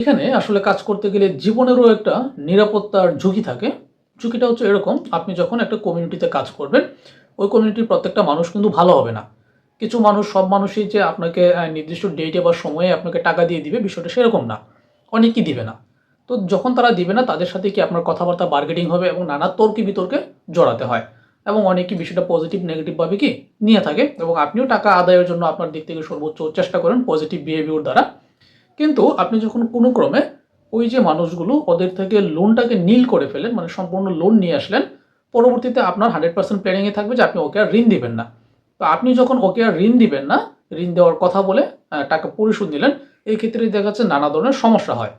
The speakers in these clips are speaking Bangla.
এখানে আসলে কাজ করতে গেলে জীবনেরও একটা নিরাপত্তার ঝুঁকি থাকে। ঝুঁকিটা হচ্ছে এরকম, আপনি যখন একটা কমিউনিটিতে কাজ করবেন, ওই কমিউনিটির প্রত্যেকটা মানুষ কিন্তু ভালো হবে না। কিছু মানুষ, সব মানুষই যে আপনাকে নির্দিষ্ট ডেটে বা সময়ে আপনাকে টাকা দিয়ে দিবে, বিষয়টা সেরকম না। অনেকেই দিবে না। তো যখন তারা দিবে না, তাদের সাথে কি আপনার কথাবার্তা বার্গেটিং হবে এবং নানা তর্কে বিতর্কে জড়াতে হয়। এবং অনেকেই বিষয়টা পজিটিভ নেগেটিভভাবে কি নিয়ে থাকে, এবং আপনিও টাকা আদায়ের জন্য আপনার দিক থেকে সর্বোচ্চ চেষ্টা করেন পজিটিভ বিহেভিয়ার দ্বারা। কিন্তু আপনি যখন কোনো ক্রমে ওই যে মানুষগুলো ওদের থেকে লোনটাকে নীল করে ফেলেন, মানে সম্পূর্ণ লোন নিয়ে আসলেন, পরবর্তীতে আপনার 100% প্ল্যানিংয়ে থাকবে যে আপনি ওকে আর ঋণ দিবেন না। তো আপনি যখন ওকে আর ঋণ দিবেন না, ঋণ দেওয়ার কথা বলে টাকা পরিশোধ নিলেন, এই ক্ষেত্রে দেখা যাচ্ছে নানা ধরনের সমস্যা হয়।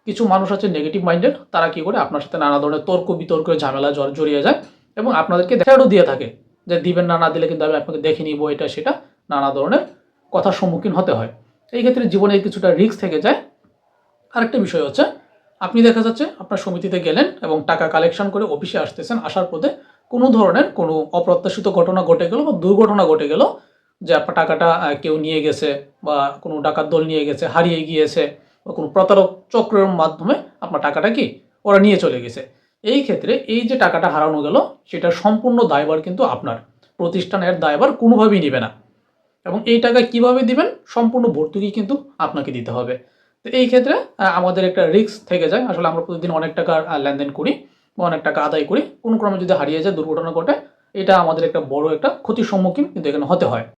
কিছু মানুষ আছে নেগেটিভ মাইন্ডেড, তারা কি করে আপনার সাথে নানা ধরনের তর্ক বিতর্ক ঝামেলা জড়িয়ে যায় এবং আপনাদেরকে দেখাও দিয়ে থাকে যে দিবেন না, না দিলে কিন্তু আমি আপনাকে দেখে নিব, এটা সেটা নানা ধরনের কথার সম্মুখীন হতে হয়। এই ক্ষেত্রে জীবনে কিছুটা রিস্ক থেকে যায়। আরেকটা বিষয় হচ্ছে, আপনি দেখা যাচ্ছে আপনার সমিতিতে গেলেন এবং টাকা কালেকশন করে অফিসে আসতেছেন, আসার পথে কোনো ধরনের কোনো অপ্রত্যাশিত ঘটনা ঘটে গেল বা দুর্ঘটনা ঘটে গেল, যে আপনার টাকাটা কেউ নিয়ে গেছে বা কোনো ডাকাত দল নিয়ে গেছে, হারিয়ে গিয়েছে, বা কোনো প্রতারক চক্রের মাধ্যমে আপনার টাকাটা কি ওরা নিয়ে চলে গেছে। এই ক্ষেত্রে এই যে টাকাটা হারানো গেল, সেটার সম্পূর্ণ দায়ভার কিন্তু আপনার। প্রতিষ্ঠানের দায়ভার কোনোভাবেই নেবে না। এবং এই টাকা কিভাবে দিবেন, সম্পূর্ণ ভর্তুকি কিন্তু আপনাকে দিতে হবে। তো এই ক্ষেত্রে আমাদের একটা রিস্ক থেকে যায়। আসলে আমরা প্রতিদিন অনেক টাকার লেনদেন করি বা অনেক টাকা আদায় করি, কোনো ক্রমে যদি হারিয়ে যায়, দুর্ঘটনা ঘটে, এটা আমাদের একটা বড় একটা ক্ষতির সম্মুখীন কিন্তু এখানে হতে হয়।